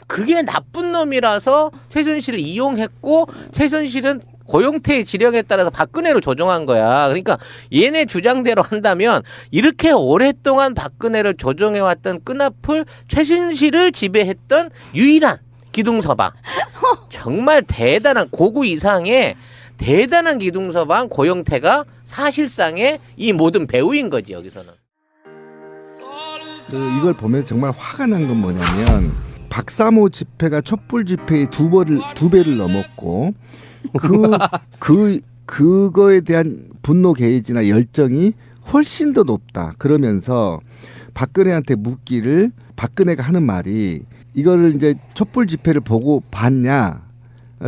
그게 나쁜 놈이라서 최순실을 이용했고 최순실은 고용태의 지령에 따라서 박근혜를 조종한 거야. 그러니까 얘네 주장대로 한다면 이렇게 오랫동안 박근혜를 조종해왔던 끈앞을 최순실을 지배했던 유일한 기둥서방. 정말 대단한 고구 이상의 대단한 기둥서방 고용태가 사실상의 이 모든 배우인 거지 여기서는. 이걸 보면 정말 화가 난 건 뭐냐면 박사모 집회가 촛불 집회의 두 배를 넘었고 그거에 대한 분노 게이지나 열정이 훨씬 더 높다. 그러면서 박근혜한테 묻기를 박근혜가 하는 말이 이거를 이제 촛불 집회를 보고 봤냐?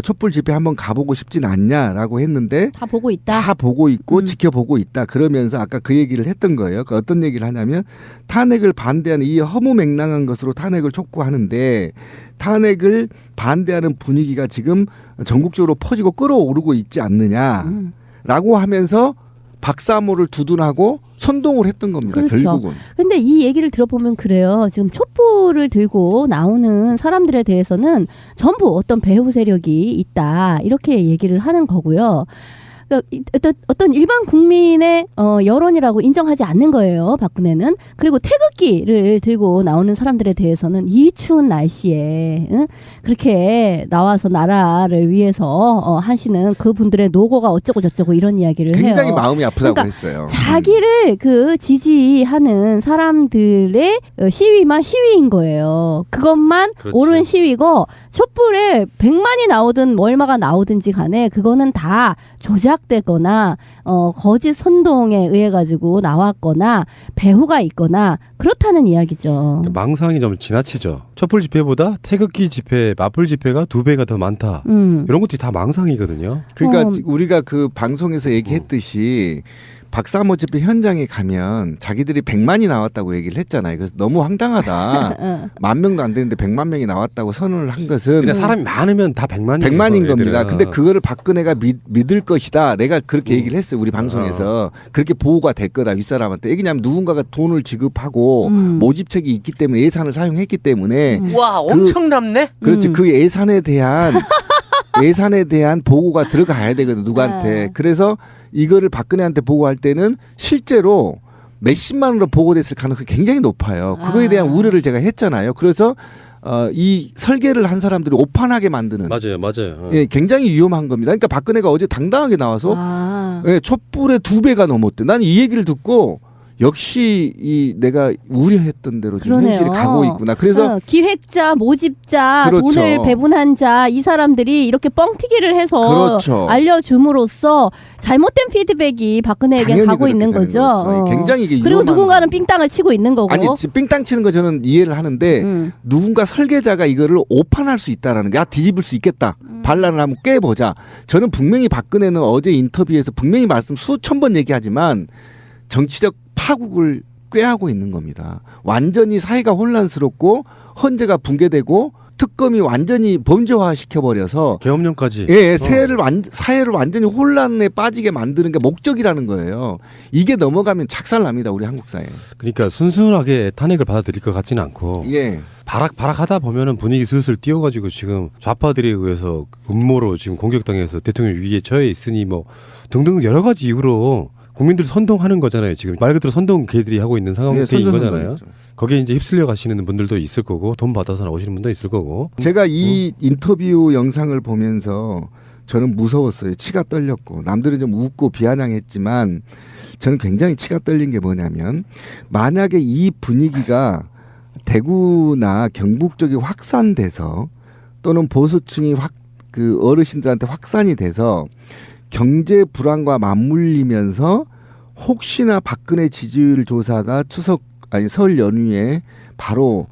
촛불 집회 한번 가보고 싶진 않냐라고 했는데 다 보고 있다. 다 보고 있고 지켜보고 있다. 그러면서 아까 그 얘기를 했던 거예요. 그 어떤 얘기를 하냐면 탄핵을 반대하는 이 허무맹랑한 것으로 탄핵을 촉구하는데 탄핵을 반대하는 분위기가 지금 전국적으로 퍼지고 끌어오르고 있지 않느냐라고 하면서 박사모를 두둔하고 선동을 했던 겁니다. 그렇죠. 결국은. 근데 이 얘기를 들어보면 그래요. 지금 촛불을 들고 나오는 사람들에 대해서는 전부 어떤 배후 세력이 있다. 이렇게 얘기를 하는 거고요. 그러니까 어떤 일반 국민의 여론이라고 인정하지 않는 거예요. 박근혜는. 그리고 태극기를 들고 나오는 사람들에 대해서는 이 추운 날씨에 그렇게 나와서 나라를 위해서 하시는 그분들의 노고가 어쩌고 저쩌고 이런 이야기를 해요. 굉장히 마음이 아프다고 그러니까 했어요. 자기를 그 지지하는 사람들의 시위만 시위인 거예요. 그것만 그렇죠. 옳은 시위고 촛불에 100만이 나오든 얼마가 나오든지 간에 그거는 다 조작되거나 거짓 선동에 의해 가지고 나왔거나 배후가 있거나 그렇다는 이야기죠. 그러니까 망상이 좀 지나치죠. 촛불 집회보다 태극기 집회, 맞불 집회가 2배가 더 많다. 이런 것들이 다 망상이거든요. 그러니까 우리가 그 방송에서 얘기했듯이 박사모 집회 현장에 가면 자기들이 100만이 나왔다고 얘기를 했잖아요. 그래서 너무 황당하다. 10,000명도 안 되는데 100만 명이 나왔다고 선언을 한 것은 그냥 사람이 많으면 다 100만인 100만인 겁니다. 근데 그거를 박근혜가 믿을 것이다. 내가 그렇게 얘기를 했어요. 우리 방송에서. 그렇게 보호가 될 거다. 윗사람한테. 왜냐하면 누군가가 돈을 지급하고 모집책이 있기 때문에 예산을 사용했기 때문에 와 엄청 남네. 그렇지. 그 예산에 대한 보고가 들어가야 되거든. 누구한테. 그래서 이거를 박근혜한테 보고할 때는 실제로 몇십만으로 보고됐을 가능성이 굉장히 높아요. 그거에 대한 우려를 제가 했잖아요. 그래서 이 설계를 한 사람들이 오판하게 만드는 맞아요. 예, 굉장히 위험한 겁니다. 그러니까 박근혜가 어제 당당하게 나와서 예, 촛불의 2배가 넘었대. 난 이 얘기를 듣고 역시 내가 우려했던 대로 지금 그러네요. 현실이 가고 있구나. 그래서 기획자, 모집자, 그렇죠. 돈을 배분한 자, 이 사람들이 이렇게 뻥튀기를 해서 그렇죠. 알려줌으로써 잘못된 피드백이 박근혜에게 당연히 가고 그렇게 있는 되는 거죠. 거죠. 굉장히 이게 그리고 위험한 누군가는 거죠. 삥땅을 치고 있는 거고. 아니 삥땅 치는 거 저는 이해를 하는데 누군가 설계자가 이거를 오판할 수 있다라는 게 뒤집을 수 있겠다. 반란을 한번 깨보자. 저는 분명히 박근혜는 어제 인터뷰에서 분명히 수천 번 얘기하지만 정치적 파국을 꾀하고 있는 겁니다. 완전히 사회가 혼란스럽고 헌재가 붕괴되고 특검이 완전히 범죄화 시켜버려서 계엄령까지. 예, 사회를 완전히 혼란에 빠지게 만드는 게 목적이라는 거예요. 이게 넘어가면 착살납니다. 우리 한국 사회. 그러니까 순순하게 탄핵을 받아들일 것 같지는 않고 예. 바락하다 보면은 분위기 슬슬 띄워가지고 지금 좌파들에 의해서 음모로 지금 공격당해서 대통령 위기에 처해 있으니 뭐 등등 여러 가지 이유로 국민들 선동하는 거잖아요. 지금 말 그대로 선동 걔들이 하고 있는 상황인 거잖아요. 거기에 이제 휩쓸려 가시는 분들도 있을 거고 돈 받아서 나오시는 분도 있을 거고. 제가 이 인터뷰 영상을 보면서 저는 무서웠어요. 치가 떨렸고 남들은 좀 웃고 비아냥했지만 저는 굉장히 치가 떨린 게 뭐냐면 만약에 이 분위기가 대구나 경북 쪽이 확산돼서 또는 보수층이 그 어르신들한테 확산이 돼서 경제 불안과 맞물리면서 혹시나 박근혜 지지율 조사가 설 연휴에 바로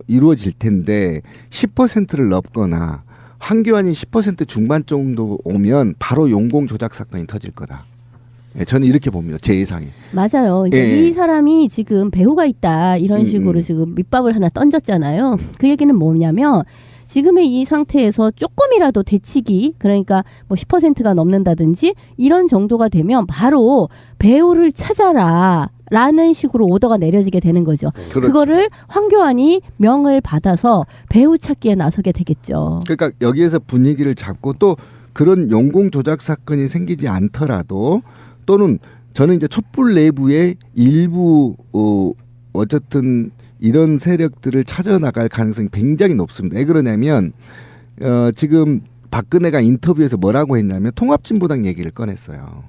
이루어질 텐데 10%를 넘거나 한교안이 10% 중반 정도 오면 바로 용공 조작 사건이 터질 거다. 예, 저는 이렇게 봅니다. 제 예상이. 맞아요. 그러니까 예. 이 사람이 지금 배후가 있다 이런 식으로 지금 밑밥을 하나 던졌잖아요. 그 얘기는 뭐냐면 지금의 이 상태에서 조금이라도 대치기 그러니까 뭐 10%가 넘는다든지 이런 정도가 되면 바로 배후를 찾아라. 라는 식으로 오더가 내려지게 되는 거죠. 그렇죠. 그거를 황교안이 명을 받아서 배우 찾기에 나서게 되겠죠. 그러니까 여기에서 분위기를 잡고 또 그런 용공 조작 사건이 생기지 않더라도 또는 저는 이제 촛불 내부의 일부 어쨌든 이런 세력들을 찾아나갈 가능성이 굉장히 높습니다. 왜 그러냐면 지금 박근혜가 인터뷰에서 뭐라고 했냐면 통합진보당 얘기를 꺼냈어요.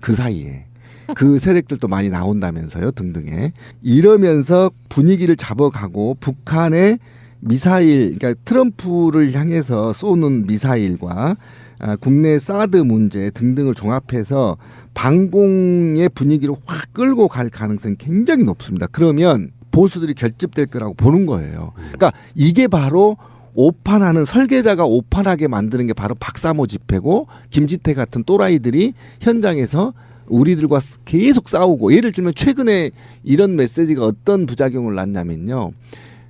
그 사이에. 그 세력들도 많이 나온다면서요 등등에. 이러면서 분위기를 잡아가고 북한의 미사일, 그러니까 트럼프를 향해서 쏘는 미사일과 국내 사드 문제 등등을 종합해서 반공의 분위기를 확 끌고 갈 가능성이 굉장히 높습니다. 그러면 보수들이 결집될 거라고 보는 거예요. 그러니까 이게 바로 오판하는 설계자가 오판하게 만드는 게 바로 박사모 집회고 김지태 같은 또라이들이 현장에서 우리들과 계속 싸우고 예를 들면 최근에 이런 메시지가 어떤 부작용을 낳냐면요.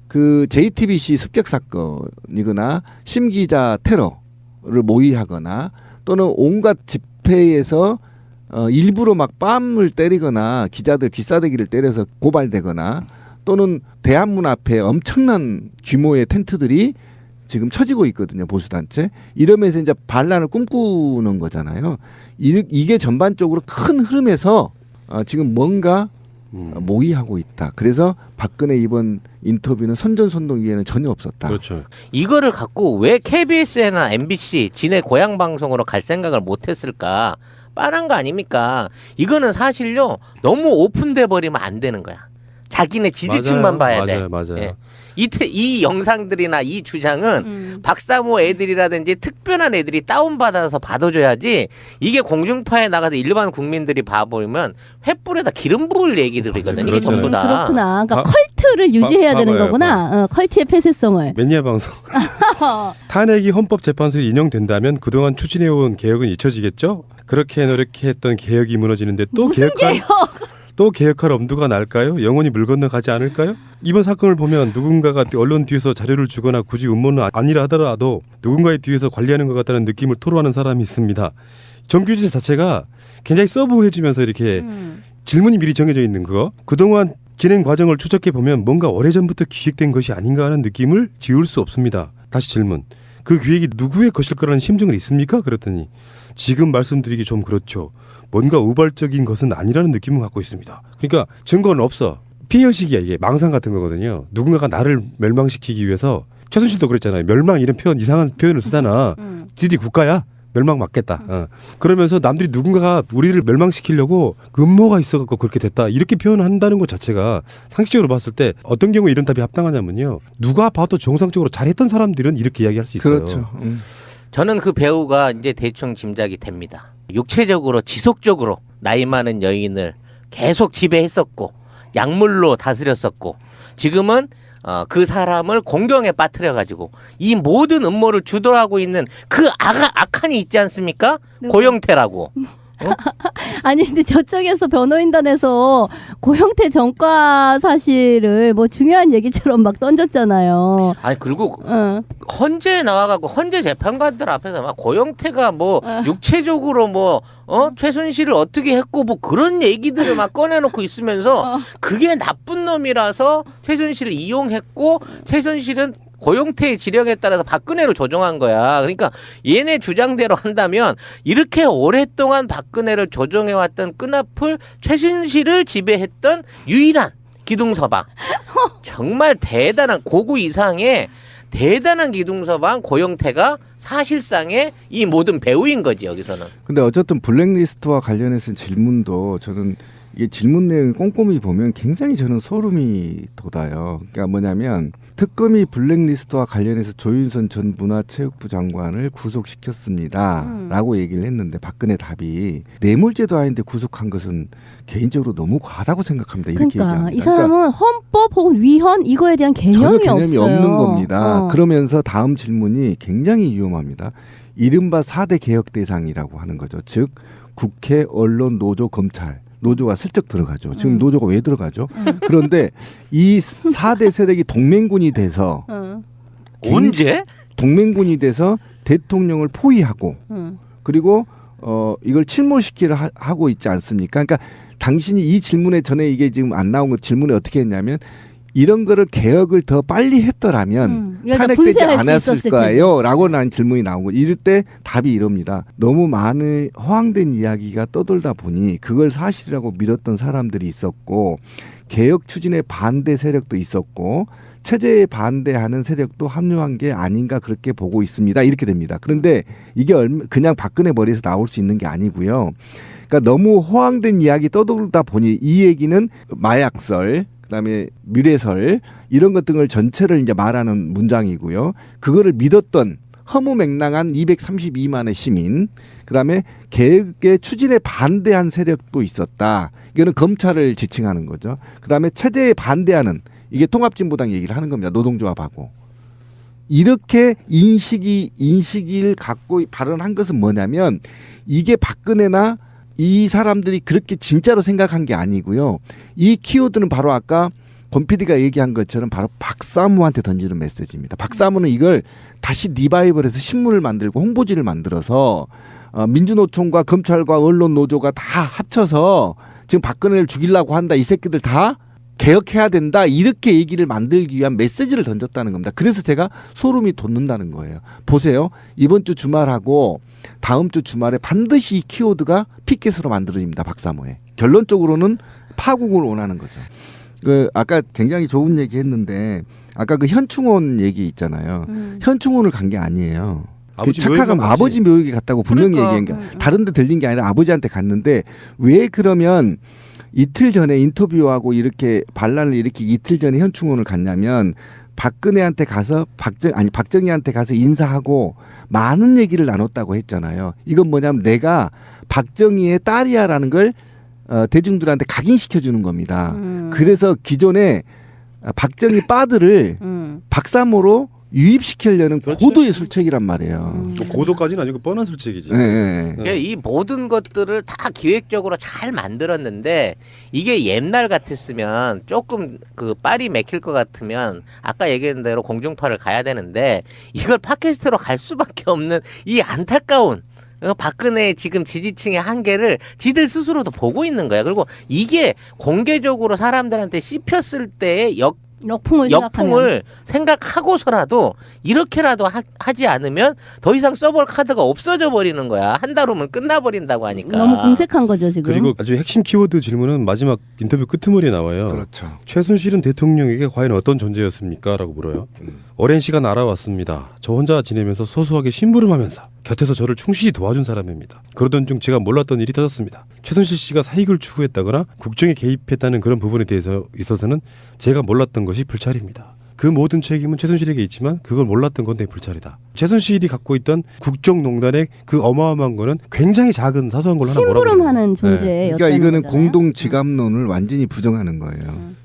그 JTBC 습격 사건이거나 심기자 테러를 모의하거나 또는 온갖 집회에서 일부러 막 뺨을 때리거나 기자들 기싸대기를 때려서 고발되거나 또는 대한문 앞에 엄청난 규모의 텐트들이 지금 쳐지고 있거든요. 보수단체. 이러면서 이제 반란을 꿈꾸는 거잖아요. 이게 전반적으로 큰 흐름에서 지금 뭔가 모의하고 있다. 그래서 박근혜 이번 인터뷰는 선전선동 위에는 전혀 없었다. 그렇죠. 이거를 갖고 왜 KBS나 MBC 지네 고향 방송으로 갈 생각을 못했을까? 뻔한 거 아닙니까? 이거는 사실요 너무 오픈돼 버리면 안 되는 거야. 자기네 지지층만 봐야 돼. 맞아요. 예. 이 영상들이나 이 주장은 박사모 애들이라든지 특별한 애들이 다운받아서 받아줘야지 이게 공중파에 나가서 일반 국민들이 봐버리면 횃불에다 기름 부을 얘기들이거든요. 이게 전부 다. 그렇구나. 그러니까 컬트를 유지해야 되는 거구나. 컬트의 폐쇄성을. 매니아 방송. 탄핵이 헌법재판소에 인용된다면 그동안 추진해온 개혁은 잊혀지겠죠? 그렇게 노력했던 개혁이 무너지는데 또 무슨 개혁? 또 개혁할 엄두가 날까요? 영원히 물 건너가지 않을까요? 이번 사건을 보면 누군가가 언론 뒤에서 자료를 주거나 굳이 음모는 아니라 하더라도 누군가의 뒤에서 관리하는 것 같다는 느낌을 토로하는 사람이 있습니다. 정규제 자체가 굉장히 서브해지면서 이렇게 질문이 미리 정해져 있는 거. 그동안 진행 과정을 추적해 보면 뭔가 오래전부터 기획된 것이 아닌가 하는 느낌을 지울 수 없습니다. 다시 질문. 그 기획이 누구의 것일 거라는 심증은 있습니까? 그랬더니 지금 말씀드리기 좀 그렇죠. 뭔가 우발적인 것은 아니라는 느낌을 갖고 있습니다. 그러니까 증거는 없어. 피해의식이야 이게. 망상 같은 거거든요. 누군가가 나를 멸망시키기 위해서 최순실도 그랬잖아요. 멸망 이런 표현 이상한 표현을 쓰잖아. 지들이 국가야? 멸망 맞겠다. 그러면서 남들이 누군가가 우리를 멸망시키려고 음모가 있어갖고 그렇게 됐다. 이렇게 표현한다는 것 자체가 상식적으로 봤을 때 어떤 경우에 이런 답이 합당하냐면요. 누가 봐도 정상적으로 잘했던 사람들은 이렇게 이야기할 수 있어요. 그렇죠. 저는 그 배우가 이제 대충 짐작이 됩니다. 육체적으로 지속적으로 나이 많은 여인을 계속 지배했었고 약물로 다스렸었고 지금은 그 사람을 공경에 빠뜨려가지고 이 모든 음모를 주도하고 있는 그 악한이 있지 않습니까? 고영태라고. 아니 근데 저쪽에서 변호인단에서 고영태 전과 사실을 뭐 중요한 얘기처럼 막 던졌잖아요. 아니 그리고 헌재 나와가고 헌재 재판관들 앞에서 막 고영태가 뭐 육체적으로 뭐 최순실을 어떻게 했고 뭐 그런 얘기들을 막 꺼내놓고 있으면서 그게 나쁜 놈이라서 최순실을 이용했고 최순실은 고영태의 지령에 따라서 박근혜를 조종한 거야. 그러니까 얘네 주장대로 한다면 이렇게 오랫동안 박근혜를 조종해왔던 끈앞을 최순실을 지배했던 유일한 기둥서방. 정말 대단한 고구 이상의 대단한 기둥서방 고영태가 사실상의 이 모든 배우인 거지 여기서는. 근데 어쨌든 블랙리스트와 관련해서 질문도 저는 이게 질문 내용을 꼼꼼히 보면 굉장히 저는 소름이 돋아요. 그러니까 뭐냐면 특검이 블랙리스트와 관련해서 조윤선 전 문화체육부 장관을 구속시켰습니다라고 얘기를 했는데 박근혜 답이 뇌물죄도 아닌데 구속한 것은 개인적으로 너무 과하다고 생각합니다. 이렇게 그러니까 얘기합니다. 이 사람은 헌법 혹은 위헌 이거에 대한 개념이 전혀 개념이 없어요. 없는 겁니다. 그러면서 다음 질문이 굉장히 위험합니다. 이른바 4대 개혁 대상이라고 하는 거죠. 즉 국회, 언론, 노조, 검찰. 노조가 슬쩍 들어가죠. 지금 노조가 왜 들어가죠? 그런데 이 4대 세력이 동맹군이 돼서 언제? 동맹군이 돼서 대통령을 포위하고 그리고 이걸 침몰시키려 하고 있지 않습니까? 그러니까 당신이 이 질문에 전에 이게 지금 안 나온 거 질문에 어떻게 했냐면 이런 거를 개혁을 더 빨리 했더라면 그러니까 탄핵되지 분쇄할 수 않았을 있었을 거예요 라고 난 질문이 나온 거. 이럴 때 답이 이럽니다. 너무 많은 허황된 이야기가 떠돌다 보니 그걸 사실이라고 믿었던 사람들이 있었고 개혁 추진에 반대 세력도 있었고 체제에 반대하는 세력도 합류한 게 아닌가 그렇게 보고 있습니다. 이렇게 됩니다. 그런데 이게 그냥 박근혜 머리에서 나올 수 있는 게 아니고요. 그러니까 너무 허황된 이야기 떠돌다 보니 이 얘기는 마약설 그다음에 미래설 이런 것 등을 전체를 이제 말하는 문장이고요. 그거를 믿었던 허무맹랑한 232만의 시민, 그다음에 개혁의 추진에 반대한 세력도 있었다. 이거는 검찰을 지칭하는 거죠. 그다음에 체제에 반대하는 이게 통합진보당 얘기를 하는 겁니다. 노동조합하고. 이렇게 인식을 갖고 발언한 것은 뭐냐면 이게 박근혜나 이 사람들이 그렇게 진짜로 생각한 게 아니고요. 이 키워드는 바로 아까 권 PD가 얘기한 것처럼 바로 박사무한테 던지는 메시지입니다. 박사무는 이걸 다시 리바이벌해서 신문을 만들고 홍보지를 만들어서 민주노총과 검찰과 언론노조가 다 합쳐서 지금 박근혜를 죽이려고 한다. 이 새끼들 다 개혁해야 된다. 이렇게 얘기를 만들기 위한 메시지를 던졌다는 겁니다. 그래서 제가 소름이 돋는다는 거예요. 보세요. 이번 주 주말하고 다음 주 주말에 반드시 이 키워드가 피켓으로 만들어집니다. 박사모에. 결론적으로는 파국을 원하는 거죠. 그 아까 굉장히 좋은 얘기 했는데 아까 그 현충원 얘기 있잖아요. 현충원을 간 게 아니에요. 그 착각하면 아버지 묘역에 갔다고 분명히 그러니까. 얘기한 게 다른 데 들린 게 아니라 아버지한테 갔는데 왜 그러면 이틀 전에 인터뷰하고 이렇게 반란을 일으키기 이틀 전에 현충원을 갔냐면 박근혜한테 가서 박정희한테 가서 인사하고 많은 얘기를 나눴다고 했잖아요. 이건 뭐냐면 내가 박정희의 딸이야라는 걸 대중들한테 각인시켜 주는 겁니다. 그래서 기존에 박정희 빠들을 박사모로 유입시키려는 그렇죠. 고도의 술책이란 말이에요. 뭐 고도까지는 아니고 뻔한 술책이지. 네. 그러니까 이 모든 것들을 다 기획적으로 잘 만들었는데 이게 옛날 같았으면 조금 그 빨이 맥힐 것 같으면 아까 얘기한 대로 공중파를 가야 되는데 이걸 팟캐스트로 갈 수밖에 없는 이 안타까운 박근혜의 지금 지지층의 한계를 지들 스스로도 보고 있는 거야. 그리고 이게 공개적으로 사람들한테 씹혔을 때의 역풍을 생각하고서라도 이렇게라도 하지 않으면 더 이상 써볼 카드가 없어져 버리는 거야. 한 달 후면 끝나버린다고 하니까. 너무 궁색한 거죠 지금. 그리고 아주 핵심 키워드 질문은 마지막 인터뷰 끄트머리에 나와요. 그렇죠. 최순실은 대통령에게 과연 어떤 존재였습니까? 라고 물어요. 오랜 시간 알아왔습니다. 저 혼자 지내면서 소소하게 심부름하면서 곁에서 저를 충실히 도와준 사람입니다. 그러던 중 제가 몰랐던 일이 터졌습니다. 최순실 씨가 사익을 추구했다거나 국정에 개입했다는 그런 부분에 대해서 있어서는 제가 몰랐던 것이 불찰입니다. 그 모든 책임은 최순실에게 있지만 그걸 몰랐던 건 내 불찰이다. 최순실이 갖고 있던 국정농단의 그 어마어마한 거는 굉장히 작은 사소한 걸로 하나 몰아버려요. 심부름하는 존재였다는 그러니까 이거는 거잖아요. 공동지갑론을 완전히 부정하는 거예요.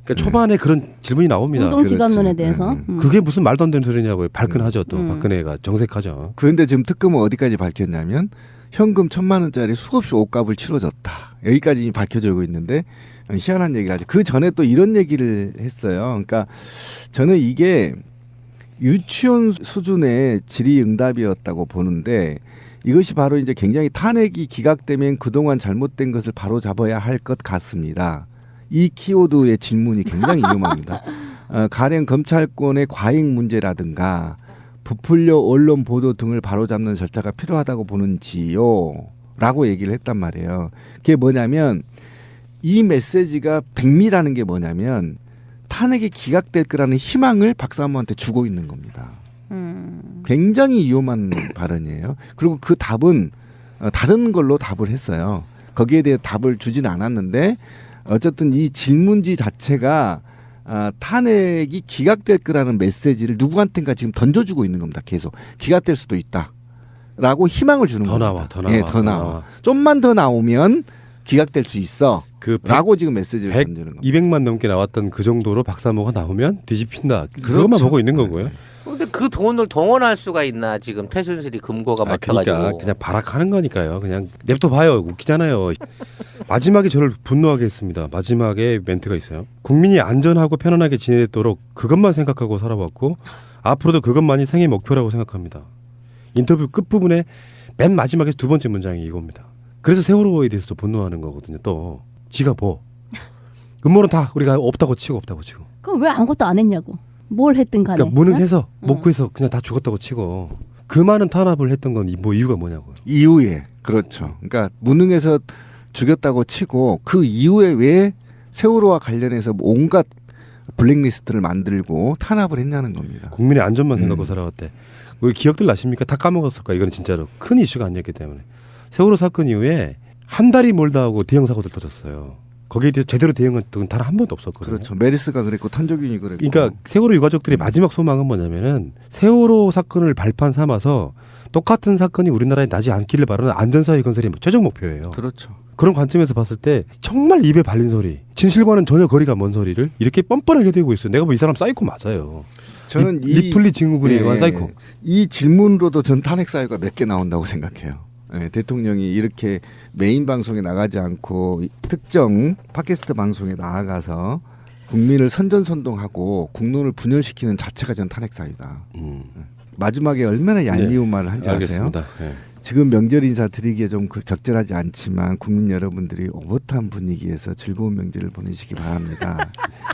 그러니까 초반에 그런 질문이 나옵니다. 공동지갑론에 그렇지. 대해서. 그게 무슨 말도 안 되는 소리냐고요. 발끈하죠. 또 음. 박근혜가 정색하죠. 그런데 지금 특검은 어디까지 밝혔냐면 현금 1,000만 원짜리 수없이 옷값을 치러줬다. 여기까지 밝혀지고 있는데 희한한 얘기를 하죠. 그 전에 또 이런 얘기를 했어요. 그러니까 저는 이게 유치원 수준의 질의응답이었다고 보는데 이것이 바로 이제 굉장히 탄핵이 기각되면 그동안 잘못된 것을 바로 잡아야 할 것 같습니다. 이 키워드의 질문이 굉장히 위험합니다. 가령 검찰권의 과잉 문제라든가 부풀려 언론 보도 등을 바로잡는 절차가 필요하다고 보는지요? 라고 얘기를 했단 말이에요. 그게 뭐냐면 이 메시지가 백미라는 게 뭐냐면 탄핵이 기각될 거라는 희망을 박사모한테 주고 있는 겁니다. 굉장히 위험한 발언이에요. 그리고 그 답은 다른 걸로 답을 했어요. 거기에 대해 답을 주진 않았는데 어쨌든 이 질문지 자체가 탄핵이 기각될 거라는 메시지를 누구한테인가 지금 던져주고 있는 겁니다. 계속 기각될 수도 있다라고 희망을 주는 겁니다. 더 나와. 좀만 더 나오면 기각될 수 있어. 라고 지금 메시지를 던지는 겁니다. 200만 넘게 나왔던 그 정도로 박사모가 나오면 뒤집힌다. 그렇죠. 그것만 보고 있는 거고요. 근데 그 돈을 동원할 수가 있나 지금 최순실이 금고가 맡아가지고. 그러니까 그냥 발악하는 거니까요. 그냥 냅둬 봐요. 웃기잖아요. 마지막에 저를 분노하게 했습니다. 마지막에 멘트가 있어요. 국민이 안전하고 편안하게 지내도록 그것만 생각하고 살아왔고 앞으로도 그것만이 생애 목표라고 생각합니다. 인터뷰 끝부분에 맨 마지막에 두 번째 문장이 이겁니다. 그래서 세월호에 대해서도 분노하는 거거든요. 또 지가 뭐 음모는 다 우리가 없다고 치고. 그럼 왜 아무것도 안 했냐고. 뭘 했든 간에. 그러니까 무능해서 응? 못 구해서 그냥 다 죽었다고 치고 그 많은 탄압을 했던 건 뭐 이유가 뭐냐고요. 이후에 그렇죠. 그러니까 무능해서 죽였다고 치고 그 이후에 왜 세월호와 관련해서 온갖 블랙리스트를 만들고 탄압을 했냐는 겁니다. 국민의 안전만 생각하고 살아왔대. 우리 기억들 나십니까? 다 까먹었을 거야. 이건 진짜로 큰 이슈가 아니었기 때문에. 세월호 사건 이후에 한 달이 멀다 하고 대형 사고들 터졌어요. 거기에 대해서 제대로 대응한 적은 단 한 번도 없었거든요. 그렇죠. 메리스가 그랬고 탄저균이 그랬고. 그러니까 세월호 유가족들의 마지막 소망은 뭐냐면은 세월호 사건을 발판 삼아서 똑같은 사건이 우리나라에 나지 않기를 바라는 안전사회 건설이 최종 목표예요. 그렇죠. 그런 관점에서 봤을 때 정말 입에 발린 소리, 진실과는 전혀 거리가 먼 소리를 이렇게 뻔뻔하게 대고 있어요. 내가 뭐 이 사람 사이코 맞아요. 저는 리플리 증후군에 의한 사이코. 이 질문으로도 전 탄핵 사유가 몇 개 나온다고 생각해요. 예, 대통령이 이렇게 메인 방송에 나가지 않고 특정 팟캐스트 방송에 나아가서 국민을 선전선동하고 국론을 분열시키는 자체가 전 탄핵 사유다. 마지막에 얼마나 얄미운 말을 한지 아세요? 알겠습니다. 네. 지금 명절 인사 드리기에 좀 적절하지 않지만 국민 여러분들이 오붓한 분위기에서 즐거운 명절을 보내시기 바랍니다.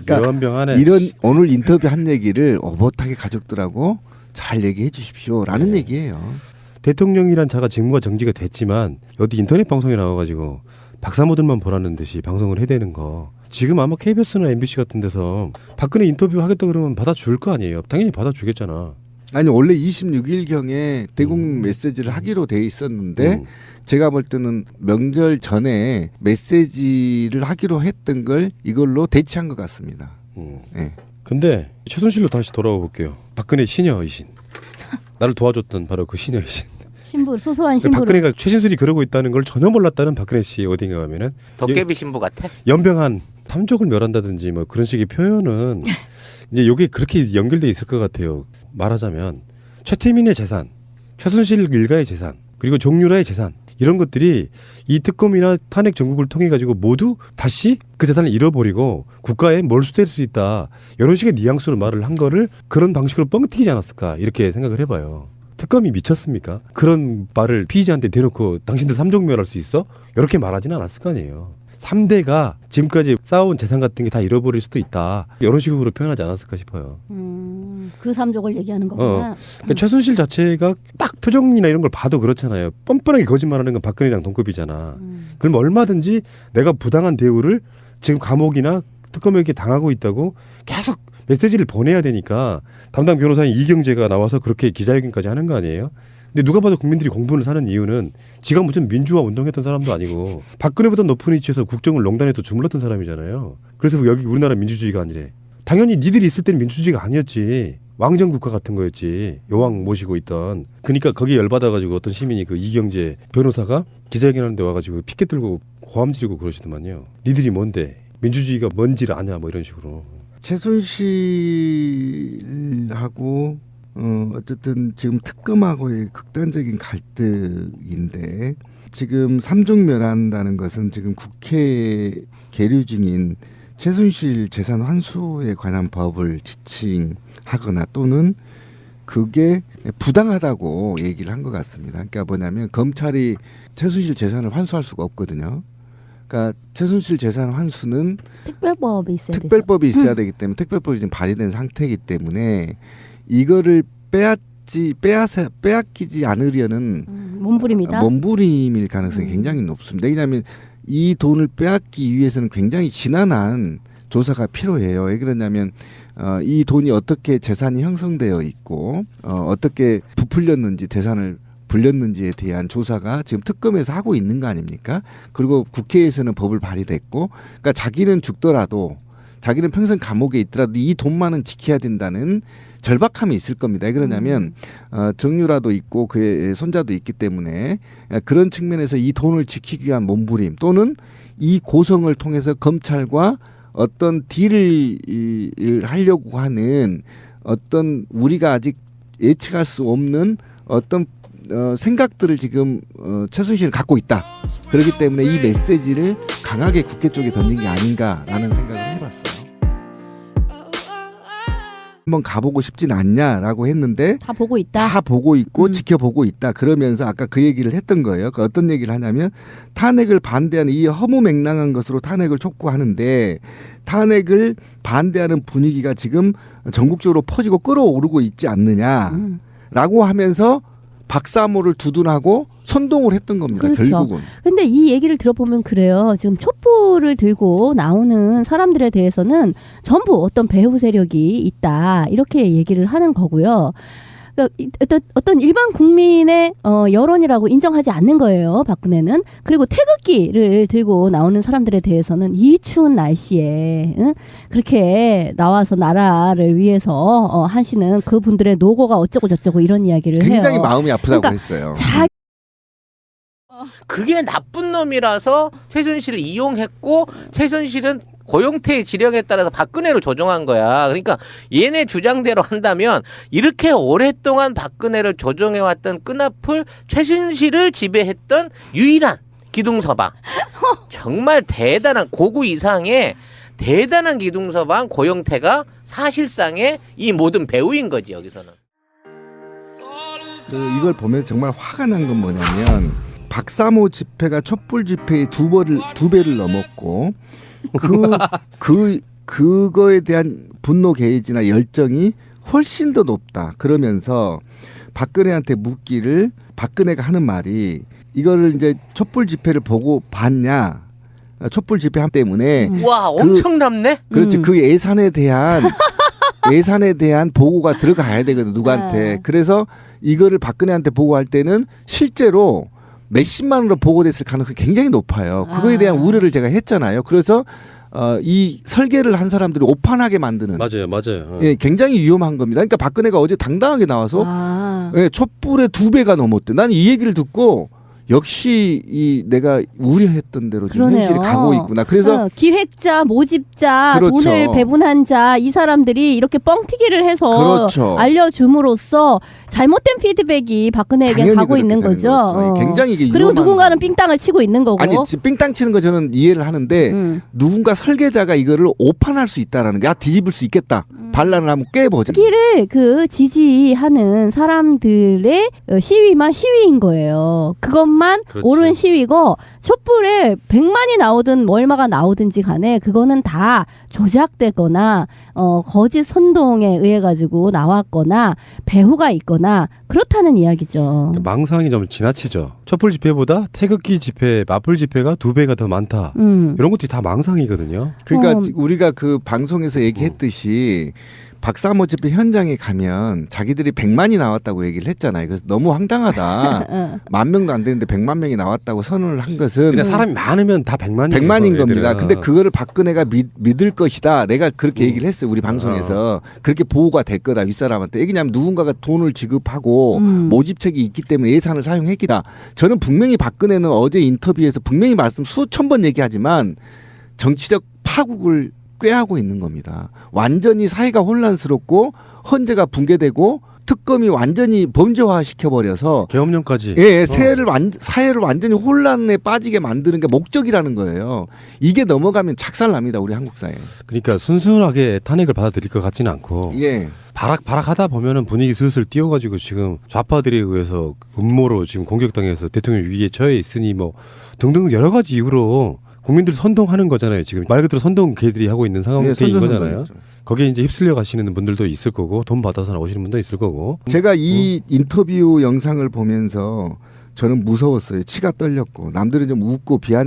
묘한병 안에 이런 오늘 인터뷰 한 얘기를 오붓하게 가족들하고 잘 얘기해 주십시오라는 네. 얘기예요. 대통령이란 자가 직무가 정지가 됐지만 어디 인터넷 방송에 나와가지고 박사모들만 보라는 듯이 방송을 해대는 거 지금 아마 KBS나 MBC 같은 데서 박근혜 인터뷰 하겠다 그러면 받아줄 거 아니에요. 당연히 받아주겠잖아. 아니 원래 26일경에 대국 메시지를 하기로 돼 있었는데 제가 볼 때는 명절 전에 메시지를 하기로 했던 걸 이걸로 대체한 것 같습니다. 네. 근데 최순실로 다시 돌아와 볼게요. 박근혜 시녀이신 나를 도와줬던 바로 그 시녀이신 신부 소소한 신부. 박근혜가 최신술이 그러고 있다는 걸 전혀 몰랐다는 박근혜 씨 어딘가 가면은 도깨비 신부 같아? 연병한 탐족을 멸한다든지 뭐 그런 식의 표현은 이제 요게 그렇게 연결돼 있을 것 같아요. 말하자면 최태민의 재산, 최순실 일가의 재산, 그리고 정유라의 재산 이런 것들이 이 특검이나 탄핵 정국을 통해 가지고 모두 다시 그 재산을 잃어버리고 국가에 몰수될 수 있다. 이런 식의 뉘앙스로 말을 한 거를 그런 방식으로 뻥튀기지 않았을까 이렇게 생각을 해봐요. 특검이 미쳤습니까? 그런 말을 피의자한테 대놓고 당신들 삼종멸할 수 있어? 이렇게 말하지는 않았을 거 아니에요. 3대가 지금까지 쌓아온 재산 같은 게 다 잃어버릴 수도 있다. 이런 식으로 표현하지 않았을까 싶어요. 그 삼족을 얘기하는 거구나. 그러니까 최순실 자체가 딱 표정이나 이런 걸 봐도 그렇잖아요. 뻔뻔하게 거짓말하는 건 박근혜랑 동급이잖아. 그럼 얼마든지 내가 부당한 대우를 지금 감옥이나 특검에게 당하고 있다고 계속 메시지를 보내야 되니까 담당 변호사인 이경재가 나와서 그렇게 기자회견까지 하는 거 아니에요? 근데 누가 봐도 국민들이 공분을 사는 이유는 지가 무슨 민주화 운동했던 사람도 아니고 박근혜보다 높은 위치에서 국정을 농단에서 주물렀던 사람이잖아요. 그래서 여기 우리나라 민주주의가 아니래. 당연히 니들이 있을 때는 민주주의가 아니었지. 왕정 국가 같은 거였지. 여왕 모시고 있던. 그러니까 거기에 열받아가지고 어떤 시민이 그 이경재 변호사가 기자회견하는데 와가지고 피켓 들고 고함 지르고 그러시더만요. 니들이 뭔데 민주주의가 뭔지를 아냐 뭐 이런 식으로. 최순실하고 어쨌든 지금 특검하고의 극단적인 갈등인데 지금 삼종멸한다는 것은 지금 국회 계류 중인 최순실 재산 환수에 관한 법을 지칭하거나 또는 그게 부당하다고 얘기를 한 것 같습니다. 그러니까 뭐냐면 검찰이 최순실 재산을 환수할 수가 없거든요. 그러니까 최순실 재산 환수는 특별법이 있어야 되죠. 특별법이 있어야 되기 때문에 특별법이 지금 발의된 상태이기 때문에 이거를 빼앗기지 않으려는 몸부림이다. 몸부림일 가능성이 굉장히 높습니다. 왜냐하면 이 돈을 빼앗기 위해서는 굉장히 지난한 조사가 필요해요. 왜 그러냐면 이 돈이 어떻게 재산이 형성되어 있고 어떻게 부풀렸는지 재산을 불렸는지에 대한 조사가 지금 특검에서 하고 있는 거 아닙니까? 그리고 국회에서는 법을 발의됐고, 그러니까 자기는 죽더라도, 자기는 평생 감옥에 있더라도 이 돈만은 지켜야 된다는 절박함이 있을 겁니다. 왜 그러냐면 정유라도 있고 그의 손자도 있기 때문에 그런 측면에서 이 돈을 지키기 위한 몸부림 또는 이 고성을 통해서 검찰과 어떤 딜을 하려고 하는 어떤 우리가 아직 예측할 수 없는 어떤 생각들을 지금 최순실은 갖고 있다. 그렇기 때문에 이 메시지를 강하게 국회 쪽에 던진 게 아닌가라는 생각을 해봤어요. 한번 가보고 싶진 않냐라고 했는데 다 보고 있다. 다 보고 있고 음. 지켜보고 있다. 그러면서 아까 그 얘기를 했던 거예요. 그 어떤 얘기를 하냐면 탄핵을 반대하는 이 허무맹랑한 것으로 탄핵을 촉구하는데 탄핵을 반대하는 분위기가 지금 전국적으로 퍼지고 끌어오르고 있지 않느냐라고 하면서 박사모를 두둔하고 선동을 했던 겁니다. 그렇죠. 결국은. 근데 이 얘기를 들어보면 그래요. 지금 촛불을 들고 나오는 사람들에 대해서는 전부 어떤 배후 세력이 있다. 이렇게 얘기를 하는 거고요. 그러니까 어떤 일반 국민의 여론이라고 인정하지 않는 거예요. 박근혜는. 그리고 태극기를 들고 나오는 사람들에 대해서는 이 추운 날씨에 그렇게 나와서 나라를 위해서 하시는 그분들의 노고가 어쩌고 저쩌고 이런 이야기를 해요. 굉장히 마음이 아프다고 그러니까 했어요. 그게 나쁜 놈이라서 최순실을 이용했고 최순실은 고용태의 지령에 따라서 박근혜를 조종한 거야. 그러니까 얘네 주장대로 한다면 이렇게 오랫동안 박근혜를 조종해왔던 끈앞을 최순실을 지배했던 유일한 기둥서방. 정말 대단한 고구 이상의 대단한 기둥서방 고용태가 사실상의 이 모든 배우인 거지 여기서는. 이걸 보면 정말 화가 난 건 뭐냐면 박사모 집회가 촛불 집회의 두 배를 넘었고 그거에 대한 분노 게이지나 열정이 훨씬 더 높다. 그러면서 박근혜한테 묻기를 박근혜가 하는 말이 이거를 이제 촛불 집회를 보고 봤냐? 촛불 집회 때문에 와 엄청 남네. 그렇지 그 예산에 대한 보고가 들어가야 되거든 누구한테. 그래서 이거를 박근혜한테 보고할 때는 실제로 몇십만으로 보고됐을 가능성이 굉장히 높아요. 그거에 대한 우려를 제가 했잖아요. 그래서 이 설계를 한 사람들이 오판하게 만드는 맞아요. 예, 굉장히 위험한 겁니다. 그러니까 박근혜가 어제 당당하게 나와서 예, 촛불의 2배가 넘었대. 난 이 얘기를 듣고 역시 이 내가 우려했던 대로 지금 그러네요. 현실이 가고 있구나. 그래서 기획자, 모집자, 그렇죠. 돈을 배분한 자, 이 사람들이 이렇게 뻥튀기를 해서 그렇죠. 알려줌으로써 잘못된 피드백이 박근혜에게 당연히 가고 그렇게 있는 되는 거죠. 거죠. 굉장히 이게 그리고 위험한 누군가는 삥땅을 치고 있는 거고. 아니 삥땅 치는 거 저는 이해를 하는데 누군가 설계자가 이거를 오판할 수 있다라는 게 뒤집을 수 있겠다. 반란을 한번 깨보자. 여기를 그 지지하는 사람들의 시위만 시위인 거예요. 그것만 그렇지. 옳은 시위고 촛불에 100만이 나오든 얼마가 나오든지 간에 그거는 다 조작되거나 거짓 선동에 의해 가지고 나왔거나 배후가 있거나 그렇다는 이야기죠. 망상이 좀 지나치죠. 촛불 집회보다 태극기 집회, 맞불 집회가 2배가 더 많다. 이런 것들이 다 망상이거든요. 그러니까 우리가 그 방송에서 얘기했듯이 박사모 집회 현장에 가면 자기들이 100만이 나왔다고 얘기를 했잖아요. 그래서 너무 황당하다. 10,000명도 안 되는데 100만 명이 나왔다고 선언을 한 것은 그냥 사람이 많으면 다 100만이 100만인 겁니다. 근데 그거를 박근혜가 믿을 것이다. 내가 그렇게 얘기를 했어요. 우리 방송에서. 그렇게 보호가 될 거다. 윗사람한테. 왜냐하면 누군가가 돈을 지급하고 모집책이 있기 때문에 예산을 사용했기다. 저는 분명히 박근혜는 어제 인터뷰에서 분명히 수천 번 얘기하지만 정치적 파국을 꾀하고 있는 겁니다. 완전히 사회가 혼란스럽고 헌재가 붕괴되고 특검이 완전히 범죄화 시켜버려서 계엄령까지. 예, 사회를 완전히 혼란에 빠지게 만드는 게 목적이라는 거예요. 이게 넘어가면 착살납니다. 우리 한국 사회. 그러니까 순순하게 탄핵을 받아들일 것 같지는 않고 예. 바락바락하다 보면은 분위기 슬슬 띄워가지고 지금 좌파들에 의해서 음모로 지금 공격당해서 대통령 위기에 처해 있으니 뭐 등등 여러 가지 이유로 국민들 선동하는 거잖아요. 지금 말 그대로 선동 걔들이 하고 있는 상황인 거잖아요. 거기에 이제 휩쓸려 가시는 분들도 있을 거고 돈 받아서 나오시는 분도 있을 거고. 제가 이 인터뷰 영상을 보면서 저는 무서웠어요. 치가 떨렸고 남들은 좀 웃고 비아냥